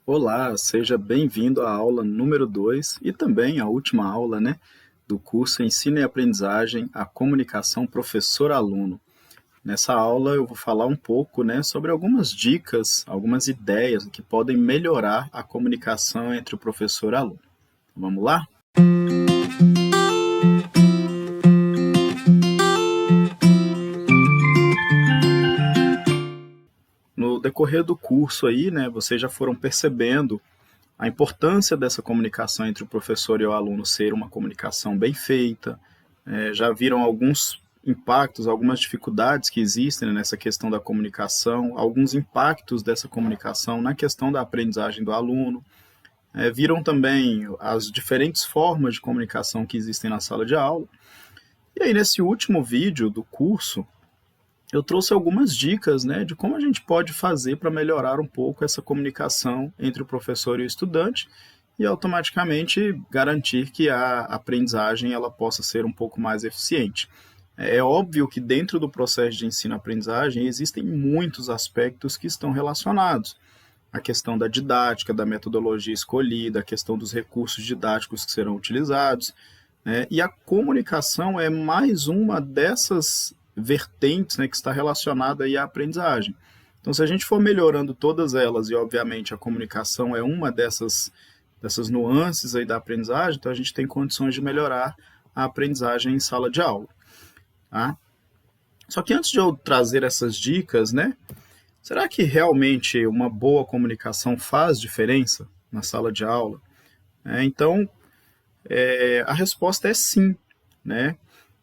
Olá, seja bem-vindo à aula número 2 e também à última aula, do curso Ensino e Aprendizagem, a Comunicação Professor-Aluno. Nessa aula eu vou falar um pouco, sobre algumas dicas, algumas ideias que podem melhorar a comunicação entre o professor e o aluno. Vamos lá? No decorrer do curso aí, vocês já foram percebendo a importância dessa comunicação entre o professor e o aluno ser uma comunicação bem feita, já viram alguns impactos, algumas dificuldades que existem nessa questão da comunicação, alguns impactos dessa comunicação na questão da aprendizagem do aluno, viram também as diferentes formas de comunicação que existem na sala de aula. E aí, nesse último vídeo do curso, eu trouxe algumas dicas, de como a gente pode fazer para melhorar um pouco essa comunicação entre o professor e o estudante e automaticamente garantir que a aprendizagem ela possa ser um pouco mais eficiente. É óbvio que dentro do processo de ensino-aprendizagem existem muitos aspectos que estão relacionados. A questão da didática, da metodologia escolhida, a questão dos recursos didáticos que serão utilizados, e a comunicação é mais uma dessas vertentes, que está relacionada aí à aprendizagem. Então, se a gente for melhorando todas elas, e obviamente a comunicação é uma dessas nuances aí da aprendizagem, então a gente tem condições de melhorar a aprendizagem em sala de aula. Tá? Só que antes de eu trazer essas dicas, será que realmente uma boa comunicação faz diferença na sala de aula? Então, a resposta é sim,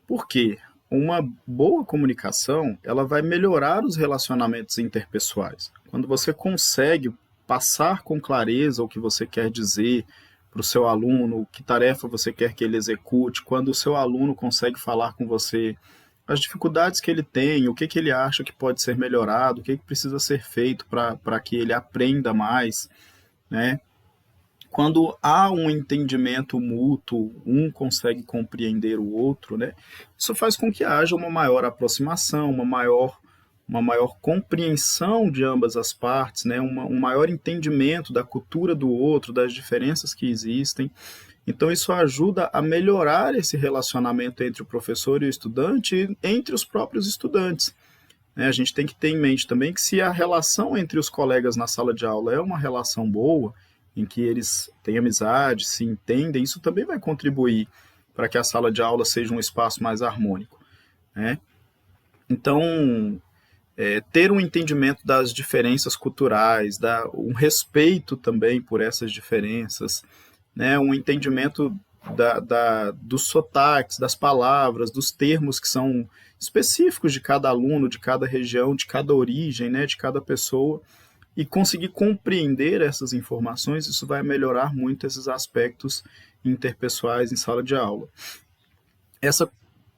Por quê? Uma boa comunicação, ela vai melhorar os relacionamentos interpessoais. Quando você consegue passar com clareza o que você quer dizer para o seu aluno, que tarefa você quer que ele execute, quando o seu aluno consegue falar com você as dificuldades que ele tem, o que ele acha que pode ser melhorado, o que precisa ser feito para que ele aprenda mais, Quando há um entendimento mútuo, um consegue compreender o outro, isso faz com que haja uma maior aproximação, uma maior compreensão de ambas as partes, um maior entendimento da cultura do outro, das diferenças que existem. Então, isso ajuda a melhorar esse relacionamento entre o professor e o estudante e entre os próprios estudantes. A gente tem que ter em mente também que se a relação entre os colegas na sala de aula é uma relação boa, em que eles têm amizade, se entendem, isso também vai contribuir para que a sala de aula seja um espaço mais harmônico. Então, ter um entendimento das diferenças culturais, um respeito também por essas diferenças, um entendimento dos sotaques, das palavras, dos termos que são específicos de cada aluno, de cada região, de cada origem, de cada pessoa, e conseguir compreender essas informações, isso vai melhorar muito esses aspectos interpessoais em sala de aula. Essa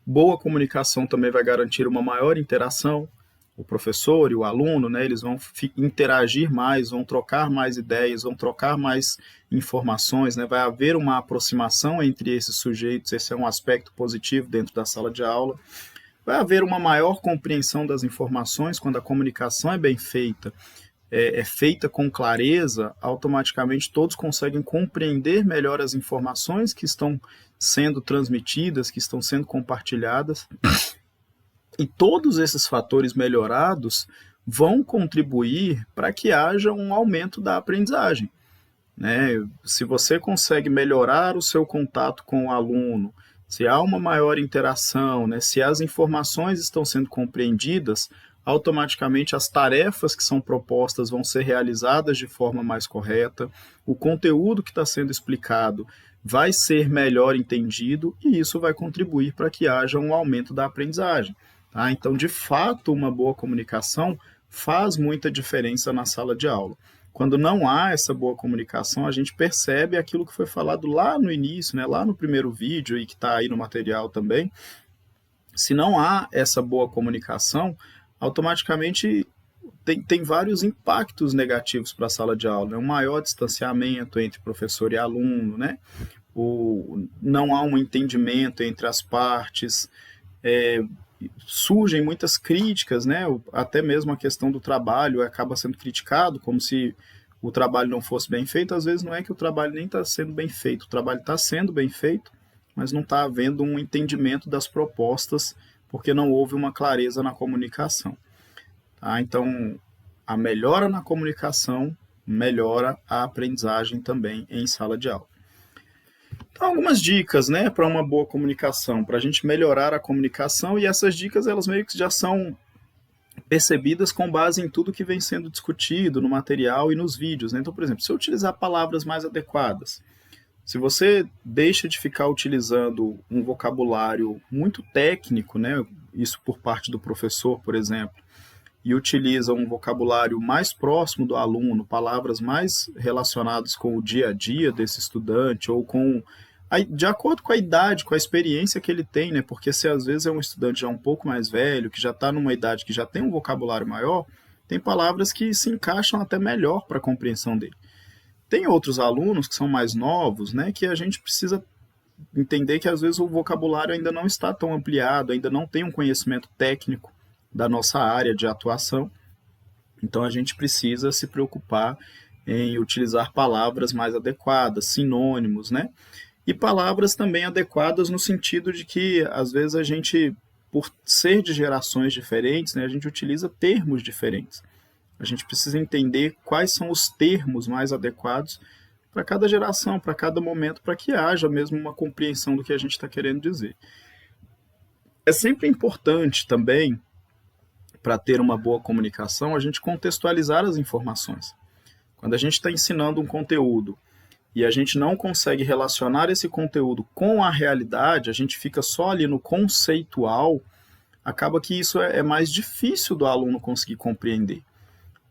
boa comunicação também vai garantir uma maior interação. O professor e o aluno, eles vão interagir mais, vão trocar mais ideias, vão trocar mais informações, vai haver uma aproximação entre esses sujeitos, esse é um aspecto positivo dentro da sala de aula. Vai haver uma maior compreensão das informações quando a comunicação é bem feita, é feita com clareza, automaticamente todos conseguem compreender melhor as informações que estão sendo transmitidas, que estão sendo compartilhadas. E todos esses fatores melhorados vão contribuir para que haja um aumento da aprendizagem. Se você consegue melhorar o seu contato com o aluno, se há uma maior interação, se as informações estão sendo compreendidas, automaticamente as tarefas que são propostas vão ser realizadas de forma mais correta, o conteúdo que está sendo explicado vai ser melhor entendido e isso vai contribuir para que haja um aumento da aprendizagem. Tá? Então, de fato, uma boa comunicação faz muita diferença na sala de aula. Quando não há essa boa comunicação, a gente percebe aquilo que foi falado lá no início, lá no primeiro vídeo e que está aí no material também. Se não há essa boa comunicação, automaticamente tem vários impactos negativos para a sala de aula. Um maior distanciamento entre professor e aluno, não há um entendimento entre as partes, surgem muitas críticas, até mesmo a questão do trabalho acaba sendo criticado, como se o trabalho não fosse bem feito, às vezes não é que o trabalho nem está sendo bem feito, o trabalho está sendo bem feito, mas não está havendo um entendimento das propostas, porque não houve uma clareza na comunicação. Tá? Então, a melhora na comunicação melhora a aprendizagem também em sala de aula. Então, algumas dicas, né, para uma boa comunicação, para a gente melhorar a comunicação, e essas dicas elas meio que já são percebidas com base em tudo que vem sendo discutido no material e nos vídeos. Né? Então, por exemplo, se eu utilizar palavras mais adequadas, se você deixa de ficar utilizando um vocabulário muito técnico, né, isso por parte do professor, por exemplo, e utiliza um vocabulário mais próximo do aluno, palavras mais relacionadas com o dia a dia desse estudante, ou de acordo com a idade, com a experiência que ele tem, né? Porque se às vezes é um estudante já um pouco mais velho, que já está numa idade que já tem um vocabulário maior, tem palavras que se encaixam até melhor para a compreensão dele. Tem outros alunos que são mais novos, né? Que a gente precisa entender que às vezes o vocabulário ainda não está tão ampliado, ainda não tem um conhecimento técnico da nossa área de atuação. Então a gente precisa se preocupar em utilizar palavras mais adequadas, sinônimos, né? E palavras também adequadas no sentido de que, às vezes, a gente, por ser de gerações diferentes, né, a gente utiliza termos diferentes. A gente precisa entender quais são os termos mais adequados para cada geração, para cada momento, para que haja mesmo uma compreensão do que a gente está querendo dizer. É sempre importante também, para ter uma boa comunicação, a gente contextualizar as informações. Quando a gente está ensinando um conteúdo e a gente não consegue relacionar esse conteúdo com a realidade, a gente fica só ali no conceitual, acaba que isso é mais difícil do aluno conseguir compreender.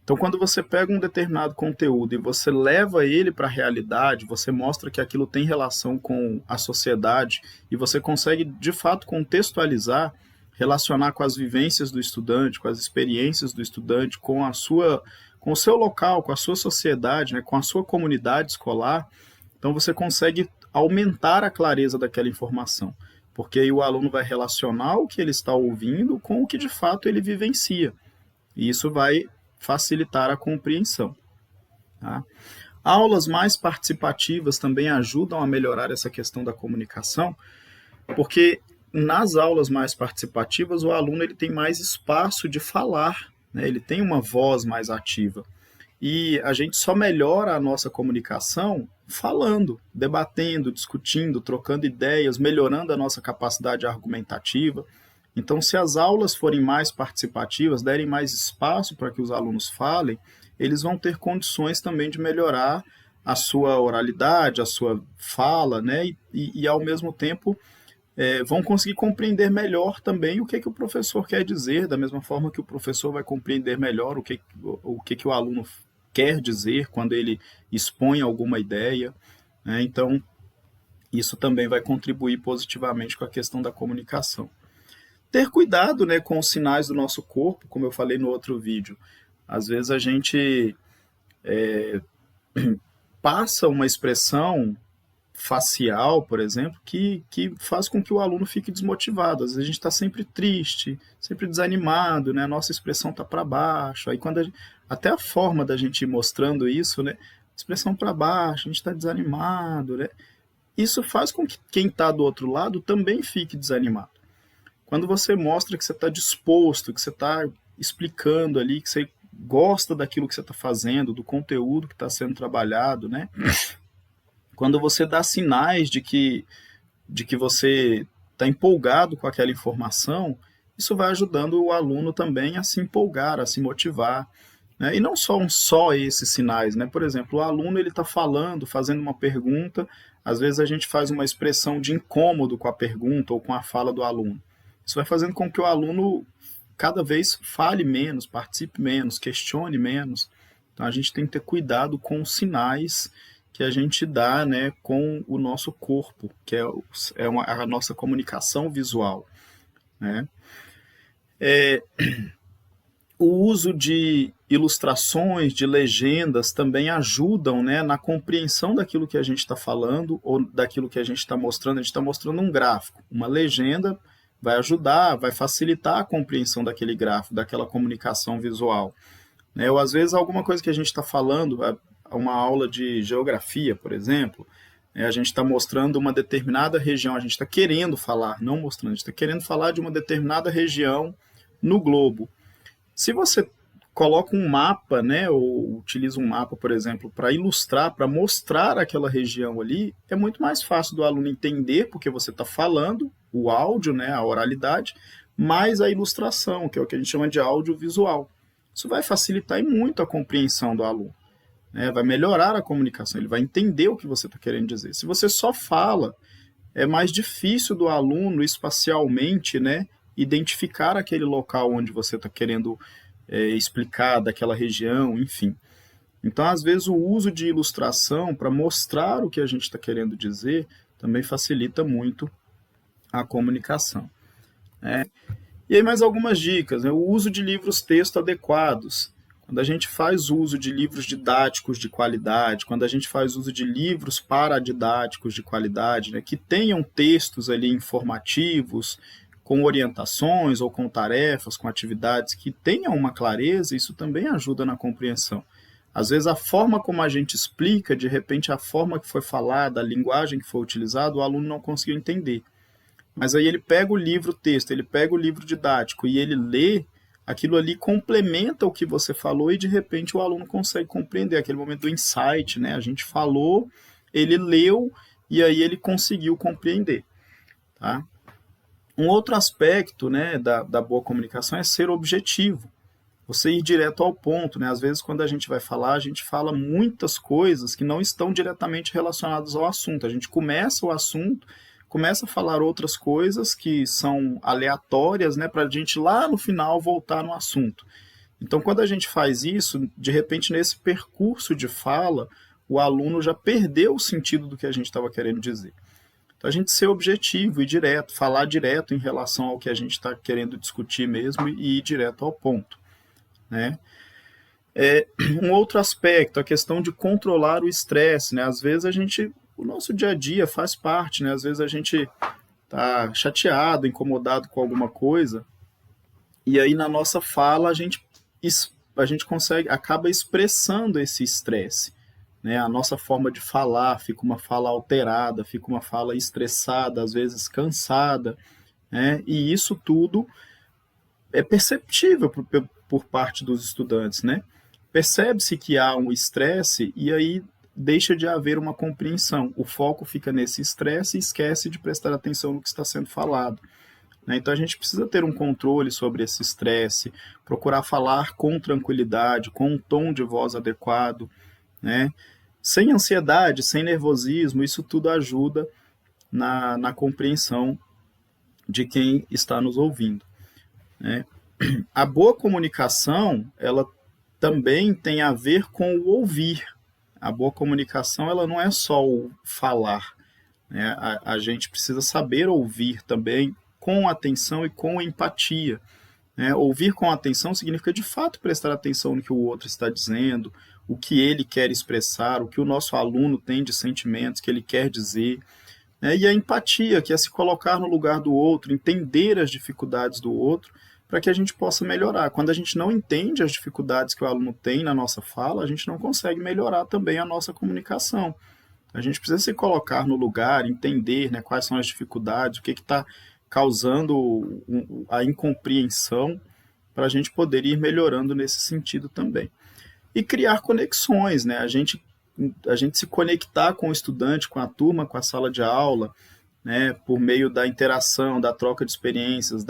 Então, quando você pega um determinado conteúdo e você leva ele para a realidade, você mostra que aquilo tem relação com a sociedade e você consegue, de fato, contextualizar, relacionar com as vivências do estudante, com as experiências do estudante, com o seu local, com a sua sociedade, né, com a sua comunidade escolar, então você consegue aumentar a clareza daquela informação, porque aí o aluno vai relacionar o que ele está ouvindo com o que de fato ele vivencia, e isso vai facilitar a compreensão. Tá? Aulas mais participativas também ajudam a melhorar essa questão da comunicação, porque nas aulas mais participativas, o aluno ele tem mais espaço de falar, né? Ele tem uma voz mais ativa. E a gente só melhora a nossa comunicação falando, debatendo, discutindo, trocando ideias, melhorando a nossa capacidade argumentativa. Então, se as aulas forem mais participativas, derem mais espaço para que os alunos falem, eles vão ter condições também de melhorar a sua oralidade, a sua fala, né? E ao mesmo tempo, vão conseguir compreender melhor também o que o professor quer dizer, da mesma forma que o professor vai compreender melhor o que o aluno quer dizer quando ele expõe alguma ideia. Né? Então, isso também vai contribuir positivamente com a questão da comunicação. Ter cuidado, né, com os sinais do nosso corpo, como eu falei no outro vídeo. Às vezes a gente passa uma expressão facial, por exemplo, que faz com que o aluno fique desmotivado. Às vezes a gente está sempre triste, sempre desanimado, né? A nossa expressão está para baixo. Aí até a forma da gente ir mostrando isso, né? Expressão para baixo, a gente está desanimado, né? Isso faz com que quem está do outro lado também fique desanimado. Quando você mostra que você está disposto, que você está explicando ali, que você gosta daquilo que você está fazendo, do conteúdo que está sendo trabalhado, né? Quando você dá sinais de que você está empolgado com aquela informação, isso vai ajudando o aluno também a se empolgar, a se motivar. Né? E não só esses sinais. Né? Por exemplo, o aluno está falando, fazendo uma pergunta, às vezes a gente faz uma expressão de incômodo com a pergunta ou com a fala do aluno. Isso vai fazendo com que o aluno cada vez fale menos, participe menos, questione menos. Então a gente tem que ter cuidado com os sinais que a gente dá, né, com o nosso corpo, que a nossa comunicação visual. Né? O uso de ilustrações, de legendas, também ajudam, né, na compreensão daquilo que a gente está falando ou daquilo que a gente está mostrando. A gente está mostrando um gráfico. Uma legenda vai ajudar, vai facilitar a compreensão daquele gráfico, daquela comunicação visual. Né? Ou às vezes alguma coisa que a gente está falando, uma aula de geografia, por exemplo, a gente está mostrando uma determinada região, a gente está querendo falar, não mostrando, a gente está querendo falar de uma determinada região no globo. Se você coloca um mapa, né, ou utiliza um mapa, por exemplo, para ilustrar, para mostrar aquela região ali, é muito mais fácil do aluno entender, porque você está falando, o áudio, né, a oralidade, mais a ilustração, que é o que a gente chama de audiovisual. Isso vai facilitar muito a compreensão do aluno, né, vai melhorar a comunicação, ele vai entender o que você está querendo dizer. Se você só fala, é mais difícil do aluno espacialmente, né, identificar aquele local onde você está querendo explicar daquela região, enfim. Então, às vezes, o uso de ilustração para mostrar o que a gente está querendo dizer também facilita muito a comunicação, né? E aí mais algumas dicas, né? O uso de livros-texto adequados. Quando a gente faz uso de livros didáticos de qualidade, quando a gente faz uso de livros paradidáticos de qualidade, né, que tenham textos ali informativos, com orientações ou com tarefas, com atividades que tenham uma clareza, isso também ajuda na compreensão. Às vezes a forma como a gente explica, de repente a forma que foi falada, a linguagem que foi utilizada, o aluno não conseguiu entender. Mas aí ele pega o livro-texto, ele pega o livro didático e ele lê, aquilo ali complementa o que você falou e de repente o aluno consegue compreender, aquele momento do insight, né? A gente falou, ele leu e aí ele conseguiu compreender, tá? Um outro aspecto, né, da boa comunicação é ser objetivo, você ir direto ao ponto, né? Às vezes, quando a gente vai falar, a gente fala muitas coisas que não estão diretamente relacionadas ao assunto. A gente começa o assunto, começa a falar outras coisas que são aleatórias, né, para a gente lá no final voltar no assunto. Então, quando a gente faz isso, de repente, nesse percurso de fala, o aluno já perdeu o sentido do que a gente estava querendo dizer. Então, a gente ser objetivo e direto, falar direto em relação ao que a gente está querendo discutir mesmo e ir direto ao ponto, né? Um outro aspecto, a questão de controlar o estresse, né? Às vezes o nosso dia a dia faz parte, né? Às vezes a gente está chateado, incomodado com alguma coisa, e aí na nossa fala a gente acaba expressando esse estresse, né? A nossa forma de falar fica uma fala alterada, fica uma fala estressada, às vezes cansada, né? E isso tudo é perceptível por parte dos estudantes, né? Percebe-se que há um estresse e aí deixa de haver uma compreensão. O foco fica nesse estresse e esquece de prestar atenção no que está sendo falado, né? Então a gente precisa ter um controle sobre esse estresse, procurar falar com tranquilidade, com um tom de voz adequado, né? Sem ansiedade, sem nervosismo, isso tudo ajuda na compreensão de quem está nos ouvindo, né? A boa comunicação, ela também tem a ver com o ouvir. A boa comunicação, ela não é só o falar, né? A gente precisa saber ouvir também com atenção e com empatia, né? Ouvir com atenção significa, de fato, prestar atenção no que o outro está dizendo, o que ele quer expressar, o que o nosso aluno tem de sentimentos que ele quer dizer, né? E a empatia, que é se colocar no lugar do outro, entender as dificuldades do outro, para que a gente possa melhorar. Quando a gente não entende as dificuldades que o aluno tem na nossa fala, a gente não consegue melhorar também a nossa comunicação. A gente precisa se colocar no lugar, entender, né, quais são as dificuldades, o que está causando a incompreensão, para a gente poder ir melhorando nesse sentido também. E criar conexões, né? A gente se conectar com o estudante, com a turma, com a sala de aula, né, por meio da interação, da troca de experiências,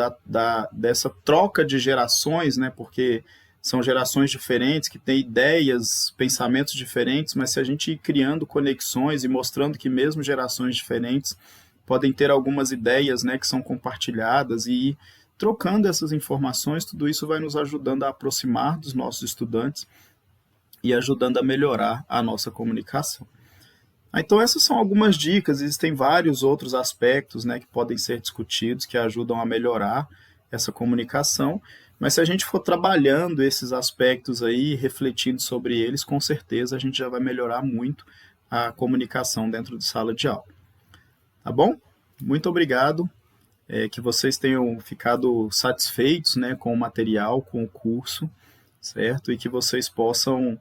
dessa troca de gerações, né, porque são gerações diferentes, que têm ideias, pensamentos diferentes, mas se a gente ir criando conexões e mostrando que mesmo gerações diferentes podem ter algumas ideias, né, que são compartilhadas e ir trocando essas informações, tudo isso vai nos ajudando a aproximar dos nossos estudantes e ajudando a melhorar a nossa comunicação. Então essas são algumas dicas, existem vários outros aspectos, né, que podem ser discutidos, que ajudam a melhorar essa comunicação, mas se a gente for trabalhando esses aspectos aí, refletindo sobre eles, com certeza a gente já vai melhorar muito a comunicação dentro de sala de aula. Tá bom? Muito obrigado, que vocês tenham ficado satisfeitos, né, com o material, com o curso, certo? E que vocês possam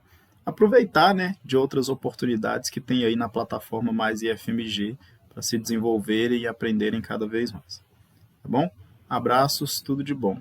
aproveitar, né, de outras oportunidades que tem aí na plataforma Mais IFMG para se desenvolverem e aprenderem cada vez mais. Tá bom? Abraços, tudo de bom.